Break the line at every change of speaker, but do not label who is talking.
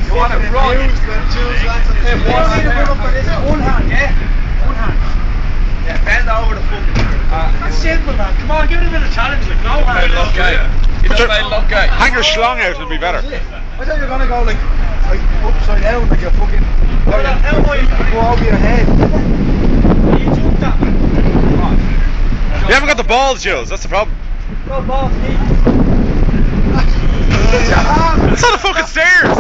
You want to run?
One hand, yeah? One hand.
Yeah, bend over the fucking
That's simple, man. Come on, give it a bit of challenge. Like, no hand.
You don't find luck, guy.
Hang your schlong out, it'll be better.
I thought you were gonna go like upside down, like a fucking.
Go
over your head.
You jumped that.
You haven't got the balls, Jules, that's the problem.
Go balls, Keith.
It's not the fucking stairs!